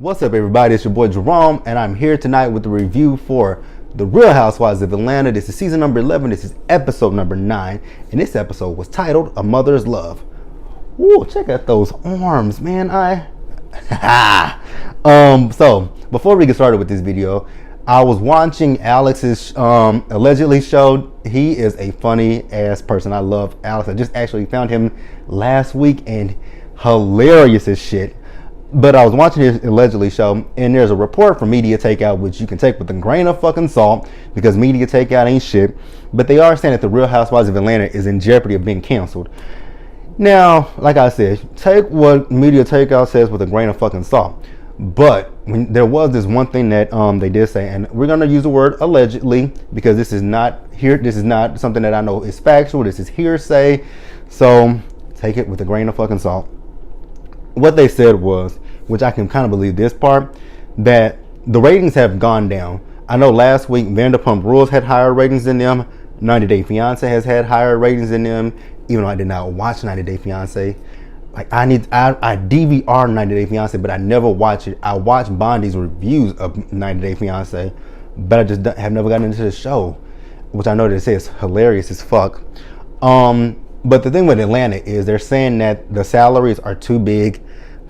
What's up, everybody? It's your boy Jerome, and I'm here tonight with the review for The Real Housewives of Atlanta. This is season number 11. This is episode number 9, and this episode was titled A Mother's Love. Ooh, check out those arms, man. So before we get started with this video, I was watching Alex's allegedly show. He is a funny ass person. I love Alex. I just actually found him last week and hilarious as shit. But I was watching his allegedly show, and there's a report from Media Takeout, which you can take with a grain of fucking salt because Media Takeout ain't shit. But they are saying that The Real Housewives of Atlanta is in jeopardy of being canceled. Now, like I said, take what Media Takeout says with a grain of fucking salt. But when there was this one thing that they did say, and we're gonna use the word allegedly because this is not here. This is not something that I know is factual. This is hearsay. So take it with a grain of fucking salt. What they said was, which I can kind of believe this part, that the ratings have gone down. I know last week Vanderpump Rules had higher ratings than them. 90 Day Fiance has had higher ratings than them, even though I did not watch 90 Day Fiance. Like I DVR 90 Day Fiance, but I never watch it. I watch Bondi's reviews of 90 Day Fiance, but I just have never gotten into the show, which I know that it says hilarious as fuck. But the thing with Atlanta is they're saying that the salaries are too big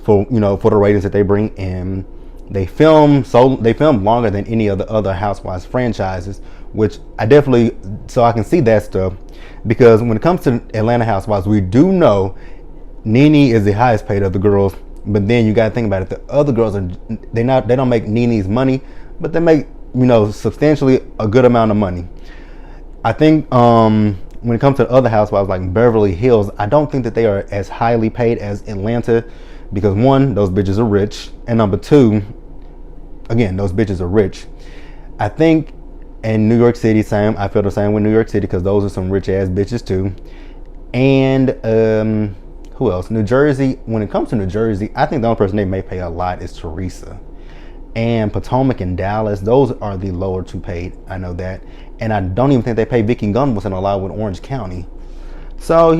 for the ratings that they bring in. They film longer than any of the other Housewives franchises, which I can see that stuff, because when it comes to Atlanta Housewives, we do know Nene is the highest paid of the girls, but then you got to think about it. The other girls they don't make Nene's money, but they make substantially a good amount of money. I think when it comes to other housewives like Beverly Hills, I don't think that they are as highly paid as Atlanta, because one, those bitches are rich, and number two, again, those bitches are rich. I think in New York City, I feel the same with New York City, because those are some rich ass bitches too. And who else? New Jersey. When it comes to New Jersey, I think the only person they may pay a lot is Teresa. And Potomac and Dallas, those are the lower two paid. I know that. And I don't even think they pay Vicky Gunvalson a lot with Orange County. So,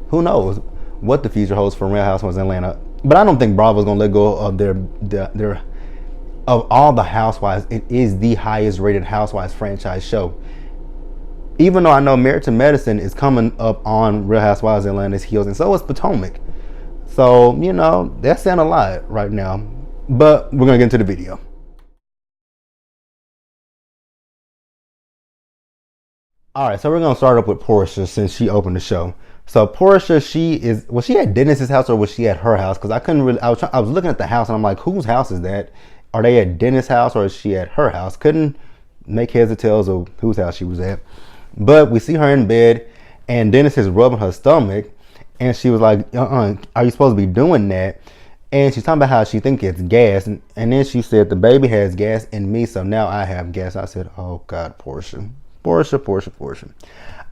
who knows what the future holds for Real Housewives of Atlanta. But I don't think Bravo's gonna let go of their of all the Housewives. It is the highest rated Housewives franchise show. Even though I know Married to Medicine is coming up on Real Housewives of Atlanta's heels, and so is Potomac. So, that's saying a lot right now. But we're gonna get into the video. All right, so we're gonna start up with Portia since she opened the show. So Portia, was she at Dennis's house or was she at her house? Because I couldn't really. I was looking at the house and I'm like, whose house is that? Are they at Dennis' house or is she at her house? Couldn't make heads or tails of whose house she was at. But we see her in bed, and Dennis is rubbing her stomach, and she was like, are you supposed to be doing that? And she's talking about how she thinks it's gas. And then she said, the baby has gas in me, so now I have gas. I said, oh God, Portia.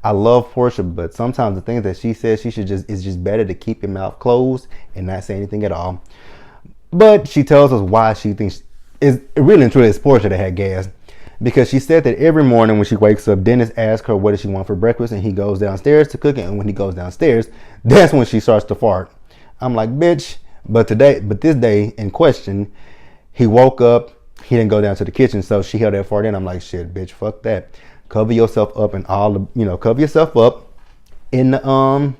I love Portia, but sometimes the things that she says, it's just better to keep your mouth closed and not say anything at all. But she tells us why she thinks it really and truly is Portia that had gas. Because she said that every morning when she wakes up, Dennis asks her what does she want for breakfast, and he goes downstairs to cook it. And when he goes downstairs, that's when she starts to fart. I'm like, bitch. But this day in question, he woke up, he didn't go down to the kitchen, so she held that fart in. I'm like, shit, bitch, fuck that. Cover yourself up in cover yourself up in the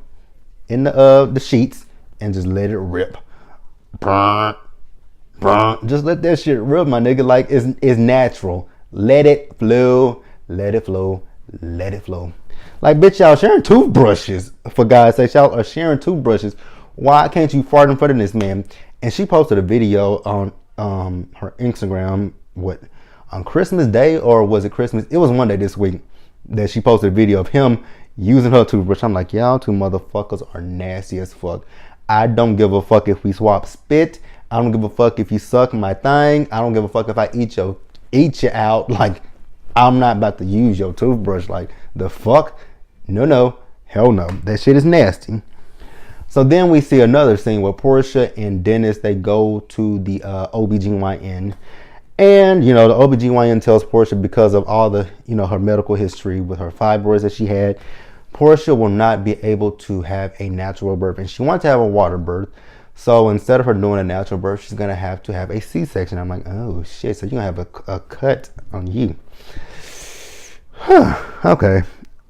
sheets and just let it rip. Just let that shit rip, my nigga. Like it's natural. Let it flow. Let it flow. Let it flow. Like, bitch, y'all sharing toothbrushes. For God's sake, y'all are sharing toothbrushes. Why can't you fart in front of this man? And she posted a video on her Instagram, on Christmas Day, or was it Christmas? It was one day this week that she posted a video of him using her toothbrush. I'm like, y'all two motherfuckers are nasty as fuck. I don't give a fuck if we swap spit. I don't give a fuck if you suck my thing. I don't give a fuck if I eat you out. Like, I'm not about to use your toothbrush. Like, the fuck? No, hell no. That shit is nasty. So then we see another scene where Portia and Dennis, they go to the OBGYN. And, the OBGYN tells Portia, because of all the, her medical history with her fibroids that she had, Portia will not be able to have a natural birth. And she wanted to have a water birth. So instead of her doing a natural birth, she's gonna have to have a C-section. I'm like, oh shit! So you're gonna have a cut on you. Okay.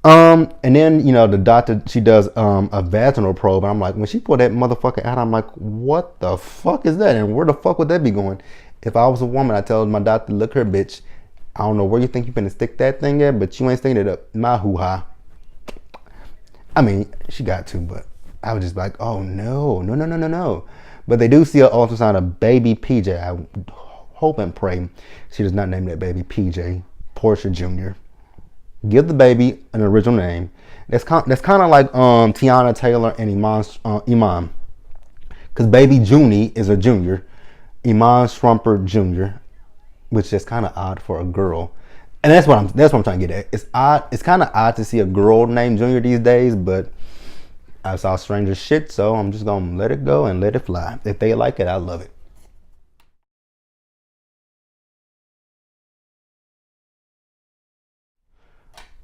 And then the doctor, she does a vaginal probe, and I'm like, when she pulled that motherfucker out, I'm like, what the fuck is that, and where the fuck would that be going? If I was a woman, I tell my doctor, look here, bitch, I don't know where you think you're gonna stick that thing at, but you ain't sticking it up my hoo-ha. I mean, she got to, but I was just like, oh no. But they do see an ultrasound of baby PJ. I hope and pray she does not name that baby PJ, Portia Jr. Give the baby an original name. That's kind of like Tiana Taylor and Iman. Because baby Junie is a junior. Iman Shumpert Jr., which is kind of odd for a girl. And that's what I'm trying to get at. It's odd. It's kind of odd to see a girl named Junior these days, but I saw stranger shit, so I'm just gonna let it go and let it fly. If they like it, I love it.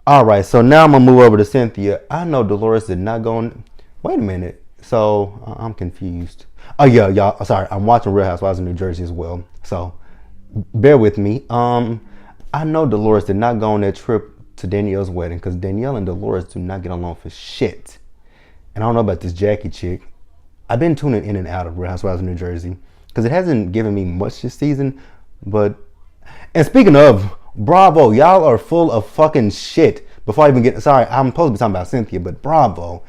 All right, so now I'm gonna move over to Cynthia. I know Dolores did not go on. Wait a minute. So I'm confused. Oh yeah, y'all. Sorry, I'm watching Real Housewives of New Jersey as well. So bear with me. I know Dolores did not go on that trip to Danielle's wedding because Danielle and Dolores do not get along for shit. And I don't know about this Jackie chick. I've been tuning in and out of Real Housewives of New Jersey because it hasn't given me much this season. And speaking of, Bravo, y'all are full of fucking shit. Before I even get, sorry, I'm supposed to be talking about Cynthia, but Bravo,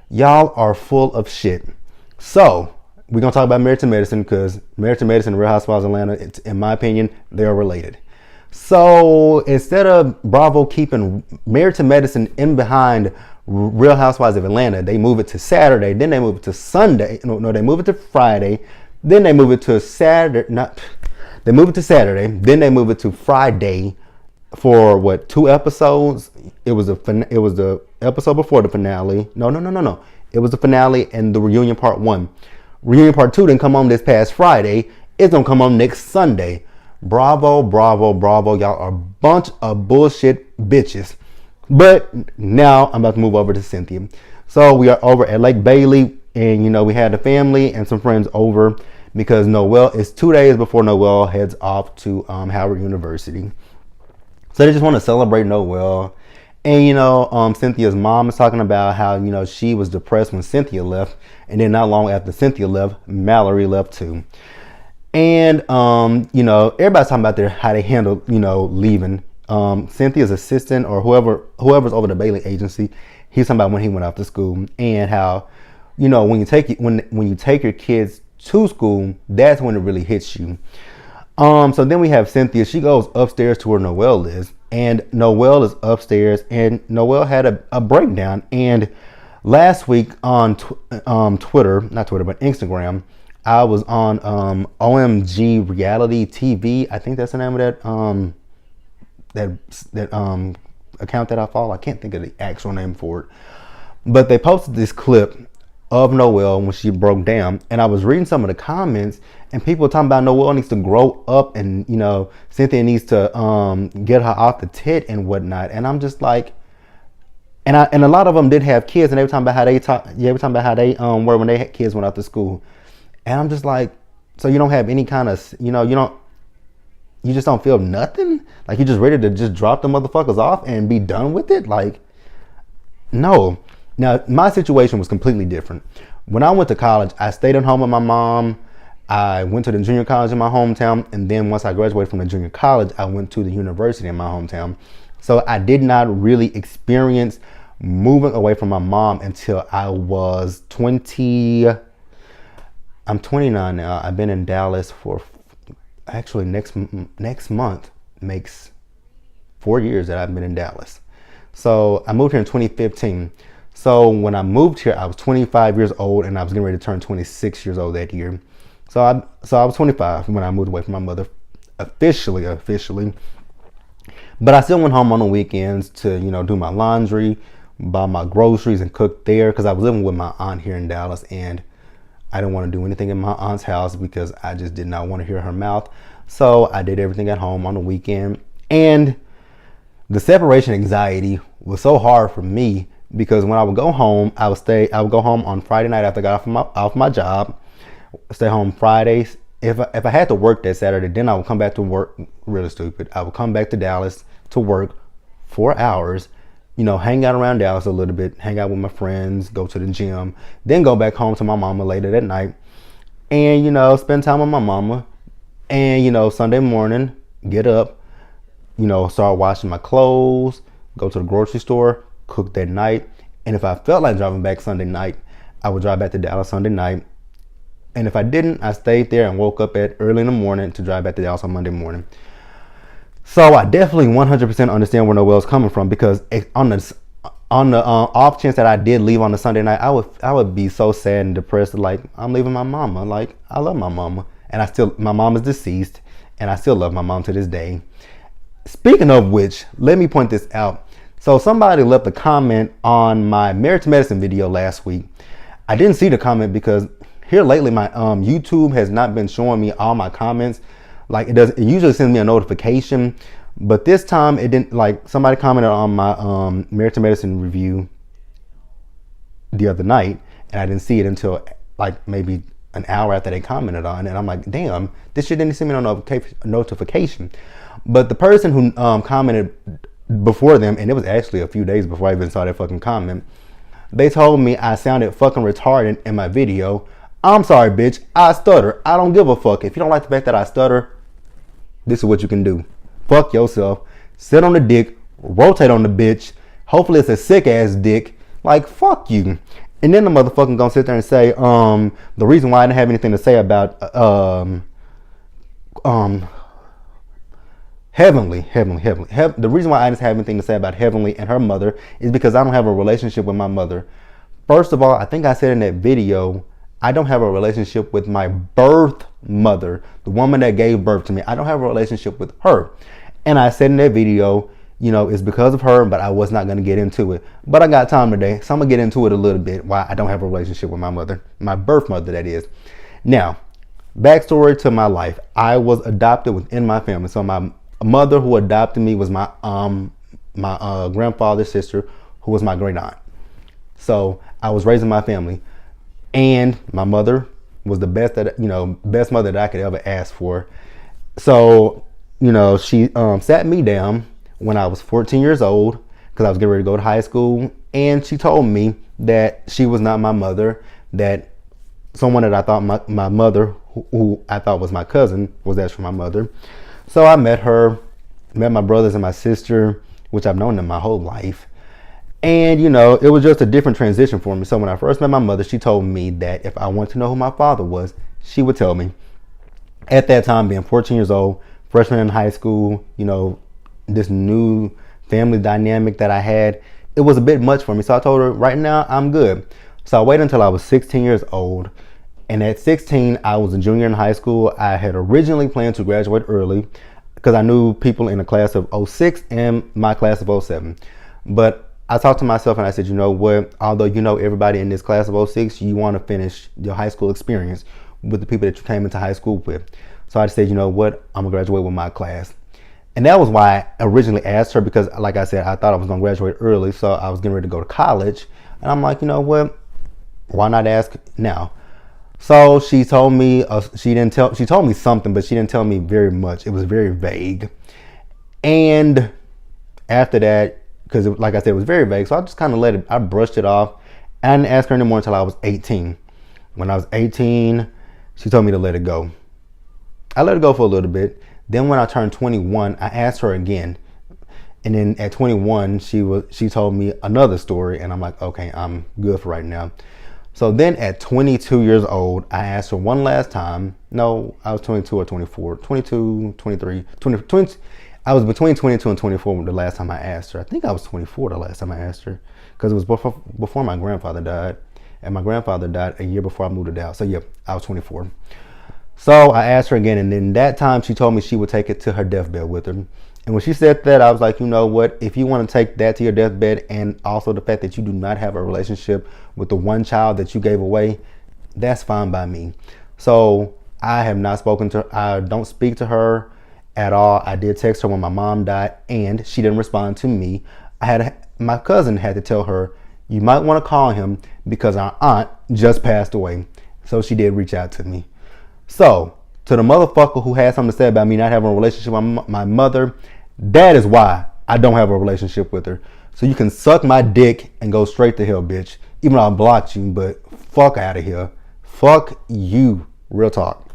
y'all are full of shit. So we're gonna talk about Married to Medicine because Married to Medicine and Real Housewives of Atlanta, in my opinion, they are related. So instead of Bravo keeping Married to Medicine in behind Real Housewives of Atlanta, they move it to Saturday, then they move it to Sunday. No, they move it to Friday, then they move it to Saturday. They move it to Saturday, then they move it to Friday for what, 2 episodes? It was the episode before the finale. No. It was the finale and the reunion part 1. Reunion part 2 didn't come on this past Friday. It's gonna come on next Sunday. Bravo. Y'all are a bunch of bullshit bitches. But now I'm about to move over to Cynthia. So we are over at Lake Bailey, and we had the family and some friends over because Noel is 2 days before Noel heads off to Howard University. So they just want to celebrate Noel. And Cynthia's mom is talking about how she was depressed when Cynthia left, and then not long after Cynthia left, Mallory left too. And everybody's talking about how they handled leaving. Cynthia's assistant or whoever's over the Bailey agency, he's talking about when he went off to school and how when you take your kids to school, that's when it really hits you. So then we have Cynthia. She goes upstairs to where Noel is, and Noel is upstairs, and Noel had a breakdown. And last week on Twitter, not Twitter, but Instagram, I was on OMG Reality TV. I think that's the name of that account that I follow. I can't think of the actual name for it, but they posted this clip of Noel when she broke down, and I was reading some of the comments, and people were talking about Noel needs to grow up, and Cynthia needs to get her off the tit and whatnot. And I'm just like, and a lot of them did have kids, and they were talking about how they were when they had kids went out to school. And I'm just like, so you don't have any kind of you just don't feel nothing? Like you're just ready to just drop the motherfuckers off and be done with it? Like, no. Now, my situation was completely different. When I went to college, I stayed at home with my mom. I went to the junior college in my hometown. And then once I graduated from the junior college, I went to the university in my hometown. So I did not really experience moving away from my mom until I was 20. I'm 29 now. I've been in Dallas for, actually next month makes 4 years that I've been in Dallas. So I moved here in 2015. So when I moved here, I was 25 years old, and I was getting ready to turn 26 years old that year. So I was 25 when I moved away from my mother officially. But I still went home on the weekends to, do my laundry, buy my groceries, and cook there because I was living with my aunt here in Dallas, and I didn't want to do anything in my aunt's house because I just did not want to hear her mouth. So I did everything at home on the weekend. And the separation anxiety was so hard for me because when I would go home, I would go home on Friday night after I got off my job. stay home Fridays. If I had to work that Saturday, then I would come back to work. Really stupid. I would come back to Dallas to work 4 hours, hang out around Dallas a little bit, hang out with my friends, go to the gym, then go back home to my mama later that night, and spend time with my mama. And Sunday morning, get up, start washing my clothes, go to the grocery store, cook that night. And if I felt like driving back Sunday night, I would drive back to Dallas Sunday night. And if I didn't, I stayed there and woke up at early in the morning to drive back to Dallas on Monday morning. So I definitely 100% understand where Noel's coming from, because on the off chance that I did leave on the Sunday night, I would be so sad and depressed. Like, I'm leaving my mama. Like, I love my mama, and my mom is deceased, and I still love my mom to this day. Speaking of which, let me point this out. So somebody left a comment on my Marriage to Medicine video last week. I didn't see the comment because here lately my YouTube has not been showing me all my comments. Like, it usually sends me a notification, but this time it didn't. Like, somebody commented on my Marriage to Medicine review the other night, and I didn't see it until like maybe an hour after they commented on it. And I'm like, damn, this shit didn't send me no notification. But the person who commented before them, and it was actually a few days before I even saw that fucking comment, they told me I sounded fucking retarded in my video. I'm sorry, bitch. I stutter. I don't give a fuck. If you don't like the fact that I stutter, this is what you can do. Fuck yourself. Sit on the dick. Rotate on the bitch. Hopefully it's a sick ass dick. Like, fuck you. And then the motherfucker gonna sit there and say, the reason why I didn't have anything to say about Heavenly. The reason why I didn't have anything to say about Heavenly and her mother is because I don't have a relationship with my mother. First of all, I think I said in that video, I don't have a relationship with my birth mother, the woman that gave birth to me. I don't have a relationship with her. And I said in that video, it's because of her, but I was not going to get into it. But I got time today, so I'm going to get into it a little bit, why I don't have a relationship with my mother, my birth mother, that is. Now, backstory to my life. I was adopted within my family. So my mother who adopted me was my grandfather's sister, who was my great aunt. So I was raising my family. And my mother was the best best mother that I could ever ask for. So, she sat me down when I was 14 years old, because I was getting ready to go to high school. And she told me that she was not my mother, that someone that I thought my mother, who I thought was my cousin, was actually my mother. So I met her, met my brothers and my sister, which I've known them my whole life. And, it was just a different transition for me. So when I first met my mother, she told me that if I wanted to know who my father was, she would tell me. At that time, being 14 years old, freshman in high school, this new family dynamic that I had, it was a bit much for me. So I told her, right now, I'm good. So I waited until I was 16 years old. And at 16, I was a junior in high school. I had originally planned to graduate early because I knew people in the class of 06 and my class of 07. But I talked to myself and I said, you know what, although everybody in this class of 06, you want to finish your high school experience with the people that you came into high school with. So I said, you know what, I'm going to graduate with my class. And that was why I originally asked her, because like I said, I thought I was going to graduate early. So I was getting ready to go to college. And I'm like, you know what, why not ask now? So she told me, she told me something, but she didn't tell me very much. It was very vague. And after that, because like I said, it was very vague. So I just kind of I brushed it off. I didn't ask her anymore until I was 18. When I was 18, she told me to let it go. I let it go for a little bit. Then when I turned 21, I asked her again. And then at 21, she told me another story. And I'm like, okay, I'm good for right now. So then at 22 years old, I asked her one last time. No, I was 22 or 24, 22, 23, 20. I was between 22 and 24 the last time I asked her. I think I was 24 the last time I asked her, because it was before my grandfather died. And my grandfather died a year before I moved to Dallas. So yeah, I was 24. So I asked her again, and then that time she told me she would take it to her deathbed with her. And when she said that, I was like, you know what, if you want to take that to your deathbed, and also the fact that you do not have a relationship with the one child that you gave away, that's fine by me. So I have not spoken to her. I don't speak to her at all. I did text her when my mom died, and she didn't respond to me. My cousin had to tell her, you might want to call him because our aunt just passed away. So she did reach out to me. So, to the motherfucker who had something to say about me not having a relationship with my mother, that is why I don't have a relationship with her. So you can suck my dick and go straight to hell, bitch. Even though I blocked you, but fuck out of here. Fuck you. Real talk.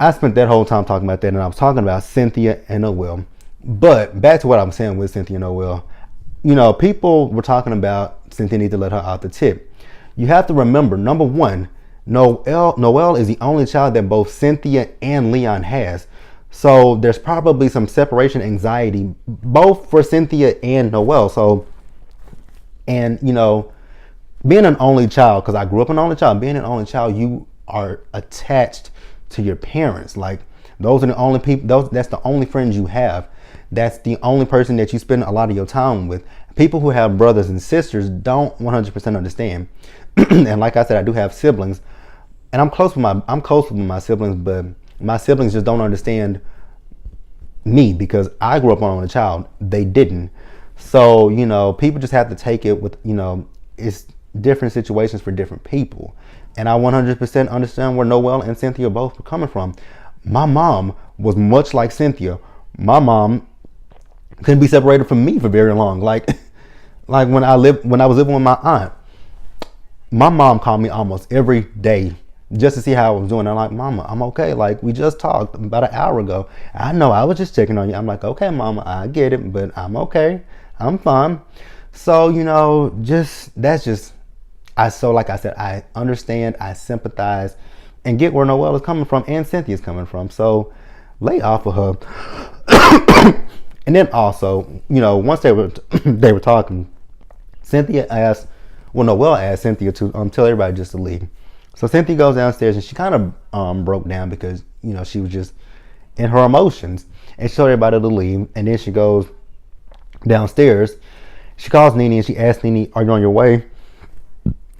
I spent that whole time talking about that, and I was talking about Cynthia and Noel. But back to what I'm saying with Cynthia and Noel. You know, people were talking about Cynthia need to let her out the tip. You have to remember, number one, Noel is the only child that both Cynthia and Leon has. So there's probably some separation anxiety, both for Cynthia and Noel. So, and you know, being an only child, because I grew up an only child, being an only child, you are attached to your parents. Like, those are the only people, that's the only friends you have. That's the only person that you spend a lot of your time with. People who have brothers and sisters don't 100% understand. And like I said, I do have siblings, and I'm close with my siblings, but my siblings just don't understand me because I grew up on a child. They didn't. So, you know, people just have to take it with, you know, it's different situations for different people. And I 100% understand where Noel and Cynthia both were coming from. My mom was much like Cynthia. My mom couldn't be separated from me for very long. Like when I was living with my aunt, my mom called me almost every day just to see how I was doing. I'm like, Mama, I'm okay. Like, we just talked about an hour ago. I know, I was just checking on you. I'm like, okay, Mama, I get it, but I'm okay. I'm fine. So, you know, like I said, I understand, I sympathize, and get where Noel is coming from and Cynthia's coming from. So lay off of her. And then also, you know, once they were talking, Noel asked Cynthia to tell everybody just to leave. So Cynthia goes downstairs and she kind of broke down because, you know, she was just in her emotions, and she told everybody to leave. And then she goes downstairs. She calls Nene and she asks Nene, "Are you on your way?"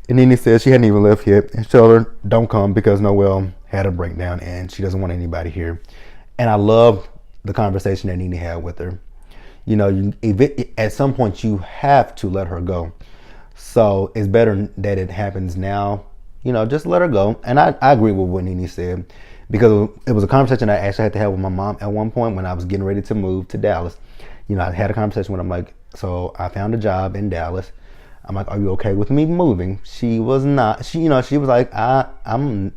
And Nene says she hadn't even left yet, and she told her, "Don't come," because Noel had a breakdown and she doesn't want anybody here. And I love the conversation that Nene had with her. You know, at some point you have to let her go. So it's better that it happens now. You know, just let her go. And I agree with what Nene said, because it was a conversation I actually had to have with my mom at one point when I was getting ready to move to Dallas. You know, I had a conversation with her. I'm like, so I found a job in Dallas. I'm like, are you okay with me moving? She was not. She was like, I'm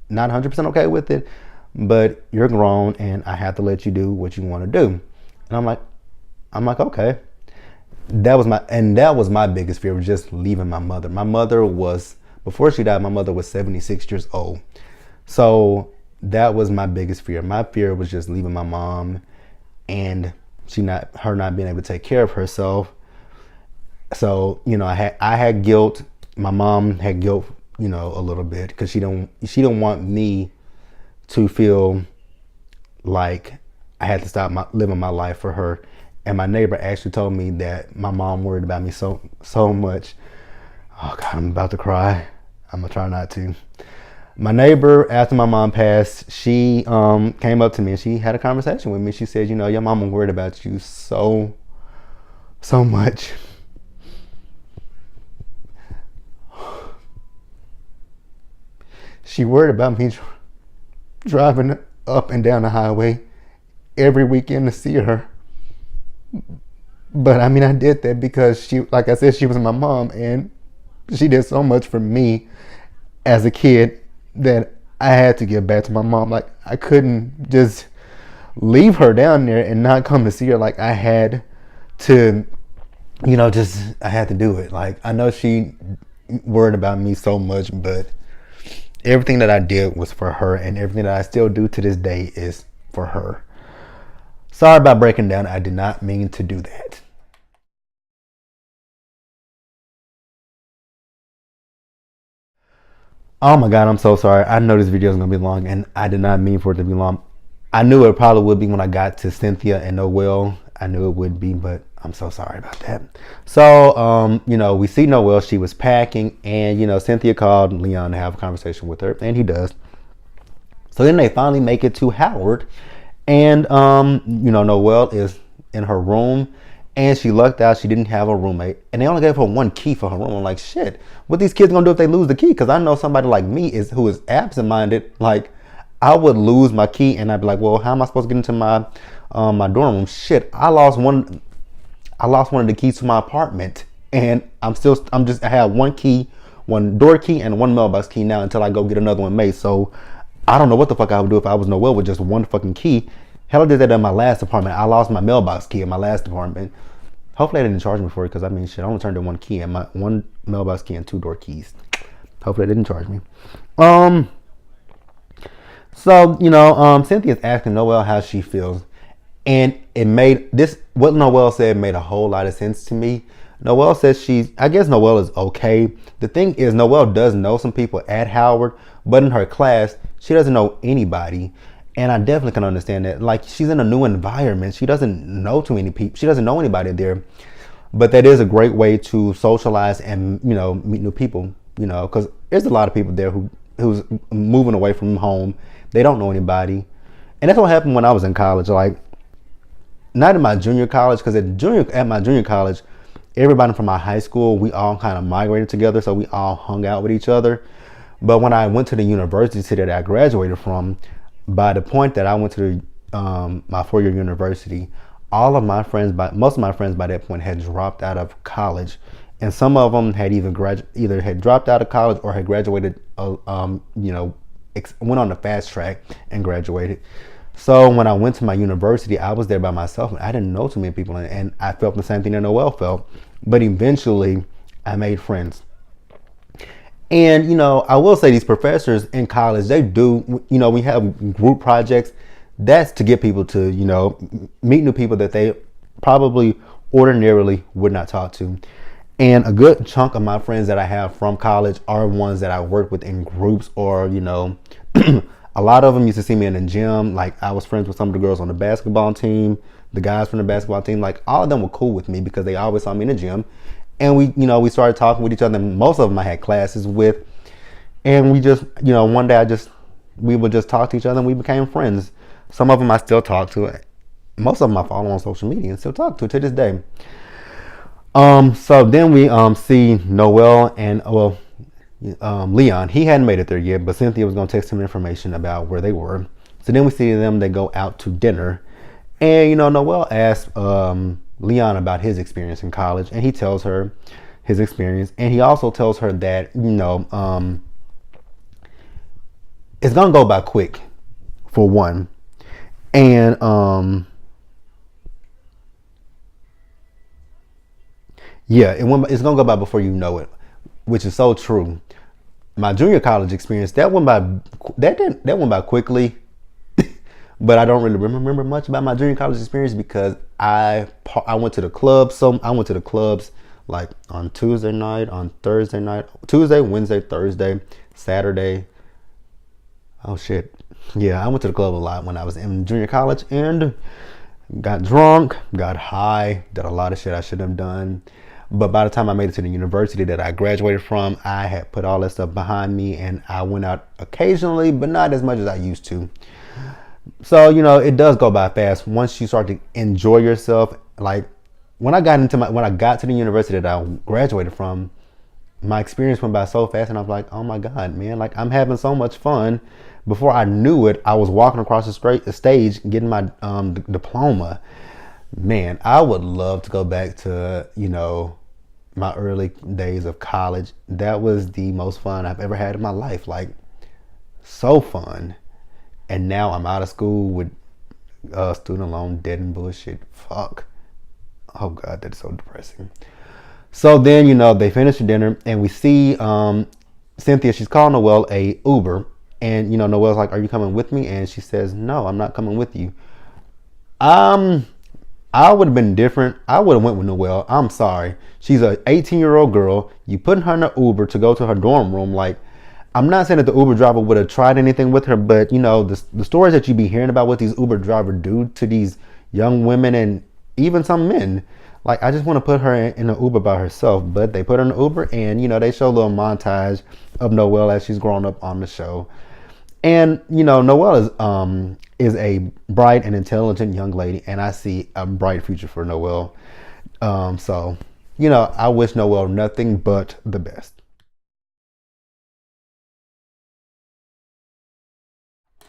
not 100% okay with it, but you're grown and I have to let you do what you want to do. And I'm like, okay. That was my biggest fear, was just leaving my mother. My mother was, before she died, my mother was 76 years old. So that was my biggest fear. My fear was just leaving my mom and her not being able to take care of herself. So, you know, I had guilt. My mom had guilt, you know, a little bit, because she don't want me to feel like I had to stop living my life for her. And my neighbor actually told me that my mom worried about me so much. Oh God, I'm about to cry. I'm gonna try not to. My neighbor, after my mom passed, she came up to me and she had a conversation with me. She said, you know, your mama worried about you so much. She worried about me driving up and down the highway every weekend to see her. But I mean, I did that because she, like I said, she was my mom, and she did so much for me as a kid that I had to give back to my mom. Like, I couldn't just leave her down there and not come to see her. Like, I had to, you know, I had to do it. Like, I know she worried about me so much, but everything that I did was for her, and everything that I still do to this day is for her. Sorry about breaking down. I did not mean to do that. Oh my God, I'm so sorry. I know this video is going to be long, and I did not mean for it to be long. I knew it probably would be when I got to Cynthia and Noel. I knew it would be, but I'm so sorry about that. So, you know, we see Noel. She was packing, and, you know, Cynthia called Leon to have a conversation with her, and he does. So then they finally make it to Howard, and, you know, Noel is in her room, And she lucked out. She didn't have a roommate. And they only gave her one key for her room. I'm like, shit, what these kids gonna do if they lose the key? Because I know somebody like me who is absent-minded. Like, I would lose my key and I'd be like, well, how am I supposed to get into my dorm room? Shit, I lost one of the keys to my apartment. And I have one key, one door key, and one mailbox key now until I go get another one made. So I don't know what the fuck I would do if I was Noelle with just one fucking key. Hell, I did that in my last apartment. I lost my mailbox key in my last apartment. Hopefully they didn't charge me for it, because I mean, shit, I only turned in one key and my one mailbox key and 2 door keys. Hopefully they didn't charge me. So, Cynthia's asking Noelle how she feels. And what Noelle said made a whole lot of sense to me. Noelle says I guess Noelle is okay. The thing is, Noelle does know some people at Howard, but in her class, she doesn't know anybody. And I definitely can understand that. Like, she's in a new environment. She doesn't know too many people. She doesn't know anybody there. But that is a great way to socialize and, meet new people, because there's a lot of people there who's moving away from home. They don't know anybody. And that's what happened when I was in college. Like, not in my junior college, because at my junior college, everybody from my high school, we all kind of migrated together, so we all hung out with each other. But when I went to the university that I graduated from, by the point that I went to my 4-year university, most of my friends by that point had dropped out of college, and some of them had either had dropped out of college or had graduated, went on the fast track and graduated. So when I went to my university, I was there by myself, and I didn't know too many people, and I felt the same thing that Noelle felt. But eventually, I made friends. And, I will say these professors in college, they do, we have group projects. That's to get people to, meet new people that they probably ordinarily would not talk to. And a good chunk of my friends that I have from college are ones that I work with in groups, or, a lot of them used to see me in the gym. Like, I was friends with some of the girls on the basketball team, the guys from the basketball team. Like, all of them were cool with me because they always saw me in the gym. And we started talking with each other. And most of them I had classes with. And we just, one day we would just talk to each other, and we became friends. Some of them I still talk to. Most of them I follow on social media and still talk to this day. So then we see Noelle and, Leon. He hadn't made it there yet, but Cynthia was going to text him information about where they were. So then we see them. They go out to dinner. And, Noelle asked Leon about his experience in college, and he tells her his experience. And he also tells her that, it's going to go by quick, for one. And it's going to go by before you know it, which is so true. My junior college experience, that went by quickly. But I don't really remember much about my junior college experience, because I went to the club. I went to the clubs like on Tuesday night, on Thursday night, Tuesday, Wednesday, Thursday, Saturday. Oh shit. Yeah, I went to the club a lot when I was in junior college, and got drunk, got high, did a lot of shit I shouldn't have done. But by the time I made it to the university that I graduated from, I had put all that stuff behind me, and I went out occasionally, but not as much as I used to. So, it does go by fast once you start to enjoy yourself. Like, when I got to the university that I graduated from, my experience went by so fast, and I was like, oh my God, man, like, I'm having so much fun. Before I knew it, I was walking across the stage getting my diploma. Man, I would love to go back to, my early days of college. That was the most fun I've ever had in my life. Like, so fun. And now I'm out of school with student loan debt and bullshit. Fuck. Oh God, that's so depressing. So then, they finish the dinner, and we see Cynthia. She's calling Noelle a Uber. And, Noelle's like, are you coming with me? And she says, no, I'm not coming with you. I would have been different. I would have went with Noelle. I'm sorry. She's an 18-year-old girl. You putting her in an Uber to go to her dorm room. Like, I'm not saying that the Uber driver would have tried anything with her, but, the stories that you be hearing about what these Uber drivers do to these young women and even some men. Like, I just want to put her in an Uber by herself. But they put her in an Uber, and, they show a little montage of Noelle as she's growing up on the show. And, Noelle is a bright and intelligent young lady, and I see a bright future for Noelle. So, I wish Noel nothing but the best.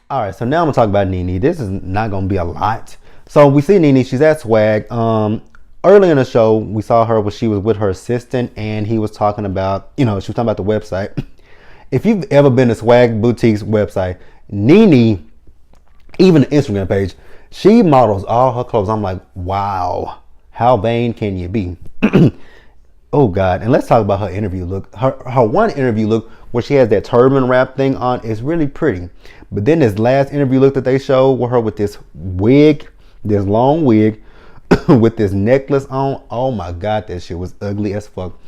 All right, so now I'm gonna talk about Nene. This is not gonna be a lot. So we see Nene. She's at Swag. Early in the show, we saw her when she was with her assistant, and he was talking about, she was talking about the website. If you've ever been to Swag Boutique's website, Nene, even the Instagram page, she models all her clothes. I'm like, wow, how vain can you be? Oh God! And let's talk about her interview look. Her one interview look where she has that turban wrap thing on is really pretty. But then this last interview look that they showed with her with this wig, this long wig, with this necklace on. Oh my God, that shit was ugly as fuck.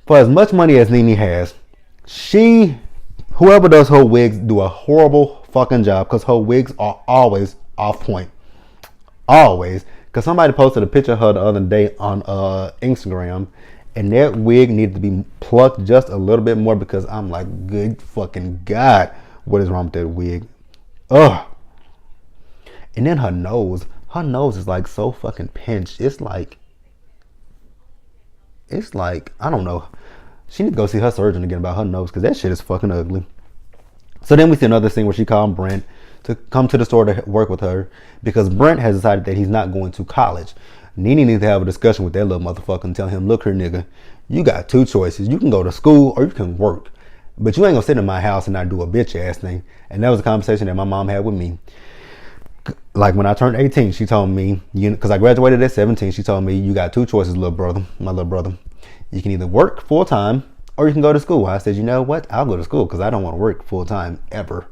For as much money as Nene has, whoever does her wigs do a horrible fucking job because her wigs are always off point. Always. Because somebody posted a picture of her the other day on Instagram, and that wig needed to be plucked just a little bit more because I'm like, good fucking God, what is wrong with that wig? Ugh. And then her nose is like so fucking pinched. It's like, I don't know. She need to go see her surgeon again about her nose because that shit is fucking ugly. So then we see another scene where she called Brent to come to the store to work with her because Brent has decided that he's not going to college. Nene needs to have a discussion with that little motherfucker and tell him, look here, nigga, you got two choices. You can go to school or you can work. But you ain't gonna sit in my house and not do a bitch ass thing. And that was a conversation that my mom had with me. Like when I turned 18, she told me, because I graduated at 17, she told me, you got two choices, my little brother. You can either work full time or you can go to school. I said, you know what? I'll go to school because I don't want to work full time ever.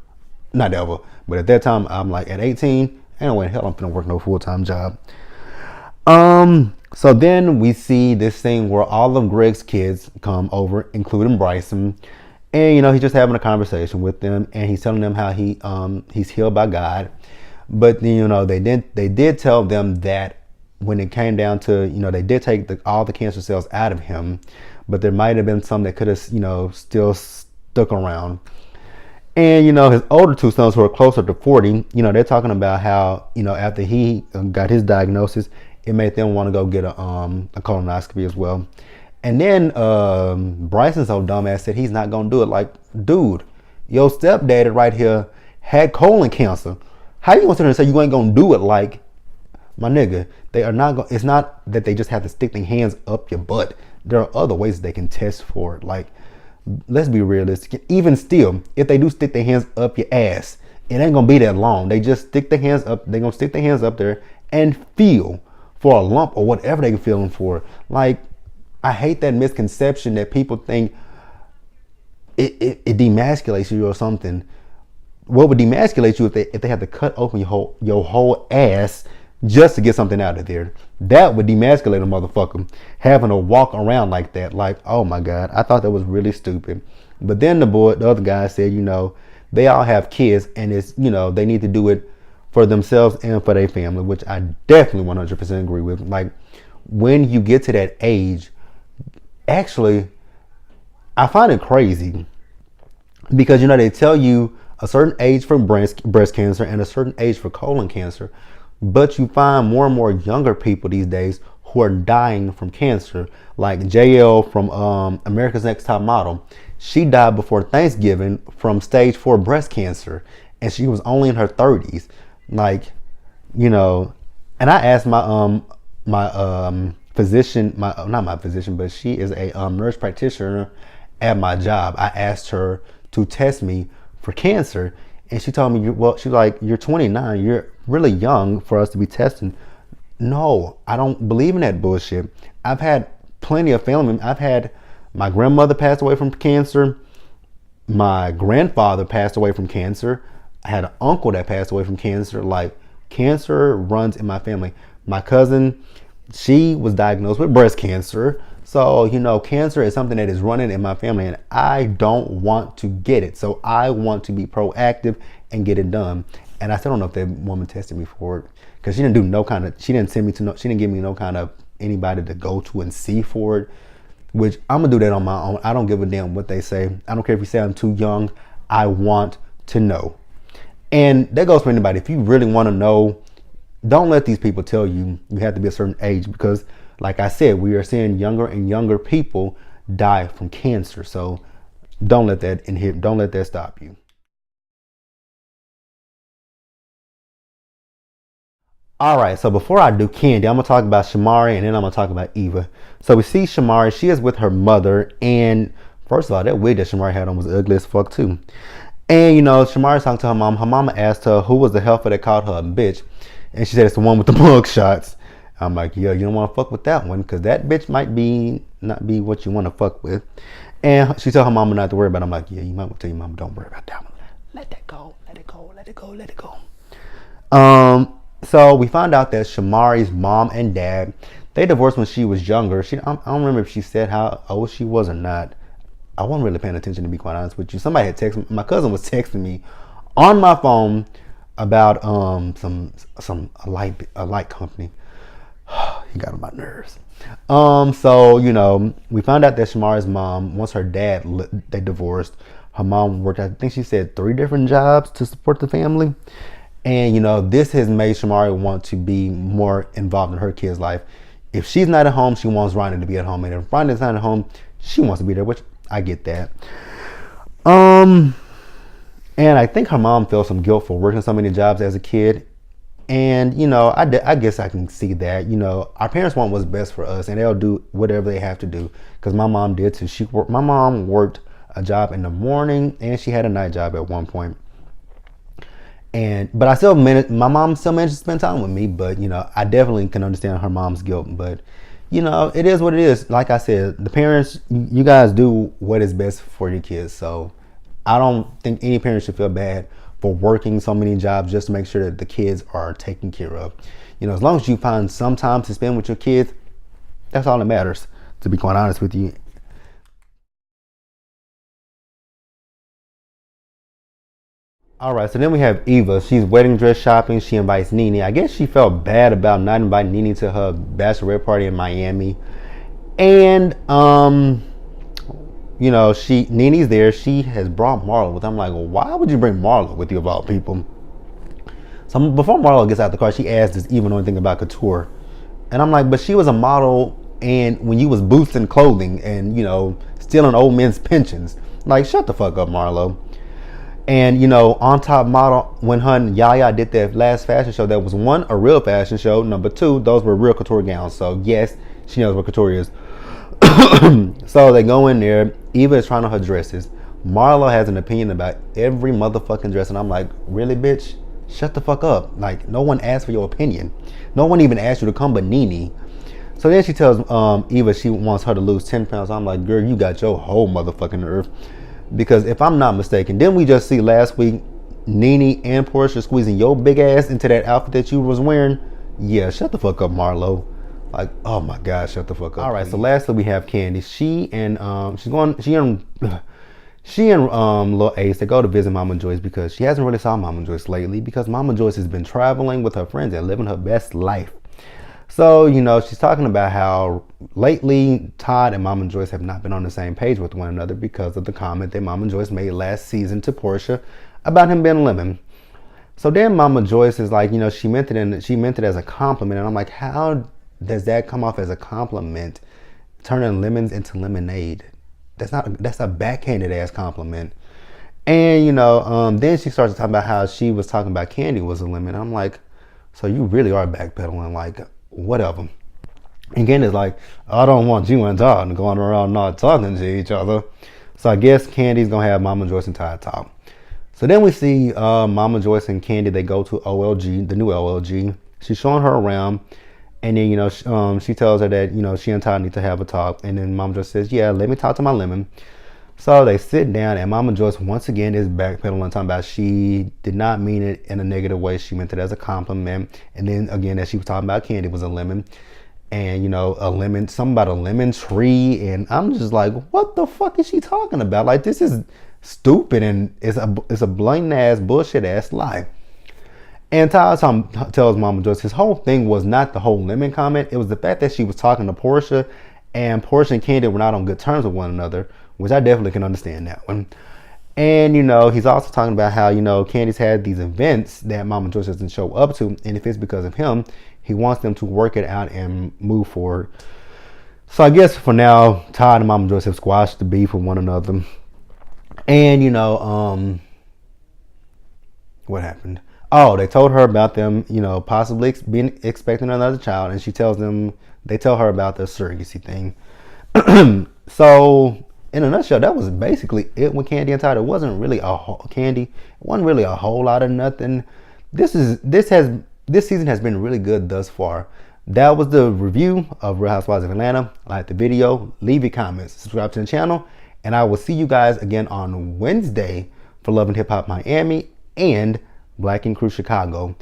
Not ever. But at that time, I'm like at 18, ain't no way in hell I'm gonna work no full time job. So then we see this thing where all of Greg's kids come over, including Bryson. And he's just having a conversation with them and he's telling them how he's healed by God. But they did tell them that when it came down to, they did take all the cancer cells out of him, but there might have been some that could have, still stuck around. And, his older two sons who are closer to 40, they're talking about how, after he got his diagnosis, it made them want to go get a colonoscopy as well. And then Bryson's old dumbass said he's not going to do it. Like, dude, your stepdaddy right here had colon cancer. How you going to sit there and say you ain't going to do it? Like, my nigga, they are not going. It's not that they just have to stick their hands up your butt. There are other ways they can test for it. Like, let's be realistic. Even still, if they do stick their hands up your ass, it ain't gonna be that long. They just stick their hands up. They're gonna stick their hands up there and feel for a lump or whatever they're feeling for. Like, I hate that misconception that people think it demasculates you or something. What would demasculate you if they had to cut open your whole ass just to get something out of there? That would demasculate a motherfucker, having to walk around like that. Like, oh my God, I thought that was really stupid. But then the other guy said, they all have kids and it's, they need to do it for themselves and for their family, which I definitely 100% agree with. Like, when you get to that age, actually, I find it crazy because, they tell you a certain age for breast cancer and a certain age for colon cancer. But you find more and more younger people these days who are dying from cancer. Like JL from America's Next Top Model. She died before Thanksgiving from stage 4 breast cancer. And she was only in her 30s. Like, and I asked my physician, not my physician, but she is a nurse practitioner at my job. I asked her to test me for cancer. And she told me, she's like, you're 29. You're really young for us to be testing. No, I don't believe in that bullshit. I've had plenty of family. I've had my grandmother passed away from cancer. My grandfather passed away from cancer. I had an uncle that passed away from cancer. Like, cancer runs in my family. My cousin, she was diagnosed with breast cancer. So, cancer is something that is running in my family and I don't want to get it. So I want to be proactive and get it done. And I still don't know if that woman tested me for it because she didn't send me to she didn't give me no kind of anybody to go to and see for it, which I'm gonna do that on my own. I don't give a damn what they say. I don't care if you say I'm too young. I want to know. And that goes for anybody. If you really want to know, don't let these people tell you you have to be a certain age, because like I said, we are seeing younger and younger people die from cancer. So don't let that don't let that stop you. All right, so before I do Candy, I'm gonna talk about Shamari, and then I'm gonna talk about Eva. So we see Shamari, she is with her mother, and first of all, that wig that Shamari had on was ugly as fuck too. And you know, Shamari's talking to her mom. Her mama asked her who was the helper that called her a bitch, and she said it's the one with the mug shots. I'm like, yeah, you don't want to fuck with that one, because that bitch might be not be what you want to fuck with. And she told her mama not to worry about it. I'm like, yeah, you might want to tell your mama, don't worry about that one. Let that go, let it go, let it go, let it go. So we found out that Shamari's mom and dad, they divorced when she was younger. I don't remember if she said how old she was or not. I wasn't really paying attention, to be quite honest with you. Somebody had texted me. My cousin was texting me on my phone about a light company. He got on my nerves. So you know, we found out that Shamari's mom, once her dad they divorced, her mom worked, I think she said 3 different jobs to support the family. And you know, this has made Shamari want to be more involved in her kid's life. If she's not at home, she wants Ronnie to be at home, and if Ronnie's not at home, she wants to be there, which I get that. And I think her mom felt some guilt for working so many jobs as a kid. And you know, I guess I can see that. You know, our parents want what's best for us, and they'll do whatever they have to do. Because my mom did too. My mom worked a job in the morning, and she had a night job at one point. But my mom still managed to spend time with me. But you know, I definitely can understand her mom's guilt. But you know, it is what it is. Like I said, the parents, you guys do what is best for your kids. So I don't think any parent should feel bad for working so many jobs just to make sure that the kids are taken care of. You know, as long as you find some time to spend with your kids, that's all that matters, to be quite honest with you. All right, so then we have Eva. She's wedding dress shopping. She invites Nene. I guess she felt bad about not inviting Nene to her bachelorette party in Miami. And you know, Nene's there. She has brought Marlo with her. I'm like, well, why would you bring Marlo with you of all people? So before Marlo gets out the car, she asks, does Eva know anything about couture? And I'm like, but she was a model, and when you was boosting clothing and, you know, stealing old men's pensions. Like, shut the fuck up, Marlo. And, you know, On Top Model, when her and Yaya did that last fashion show, that was 1, a real fashion show. Number 2, those were real couture gowns. So, yes, she knows what couture is. So they go in there. Eva is trying on her dresses. Marlo has an opinion about every motherfucking dress. And I'm like, really, bitch? Shut the fuck up. Like, no one asked for your opinion. No one even asked you to come but Nene. So then she tells Eva she wants her to lose 10 pounds. I'm like, girl, you got your whole motherfucking nerve. Because if I'm not mistaken, didn't we just see last week Nene and Portia squeezing your big ass into that outfit that you was wearing? Yeah, shut the fuck up, Marlo. Like, oh my God, shut the fuck up. All right, please. So lastly we have Candy. She and Lil Ace, they go to visit Mama Joyce because she hasn't really saw Mama Joyce lately, because Mama Joyce has been traveling with her friends and living her best life. So, you know, she's talking about how lately Todd and Mama Joyce have not been on the same page with one another because of the comment that Mama Joyce made last season to Portia about him being a lemon. So then Mama Joyce is like, you know, she meant it as a compliment. And I'm like, how does that come off as a compliment? Turning lemons into lemonade. That's a backhanded ass compliment. And, you know, then she starts to talk about how she was talking about Candy was a lemon. I'm like, so you really are backpedaling, like, whatever. And Candy's like, I don't want you and Todd going around not talking to each other. So I guess Candy's gonna have Mama Joyce and Todd talk. So then we see Mama Joyce and Candy, they go to OLG, the new OLG. She's showing her around, and then, you know, she tells her that, you know, she and Todd need to have a talk. And then Mama Joyce says, yeah, let me talk to my lemon. So they sit down, and Mama Joyce once again is backpedaling, talking about she did not mean it in a negative way. She meant it as a compliment. And then again, as she was talking about Candy was a lemon, and, you know, a lemon, something about a lemon tree. And I'm just like, what the fuck is she talking about? Like, this is stupid, and it's a blatant ass bullshit ass lie. And Todd tells Mama Joyce his whole thing was not the whole lemon comment. It was the fact that she was talking to Portia, and Portia and Candy were not on good terms with one another, which I definitely can understand that one. And, you know, he's also talking about how, you know, Candy's had these events that Mama Joyce doesn't show up to. And if it's because of him, he wants them to work it out and move forward. So I guess for now, Todd and Mama Joyce have squashed the beef with one another. And, you know, what happened? Oh, they told her about them, you know, possibly being expecting another child. And she tells them, they tell her about the surrogacy thing. So in a nutshell, that was basically it with Candy and Todd. It wasn't really Candy. It wasn't really a whole lot of nothing. This season has been really good thus far. That was the review of Real Housewives of Atlanta. Like the video, leave your comments, subscribe to the channel, and I will see you guys again on Wednesday for Love and Hip Hop Miami and Black and Crew Chicago.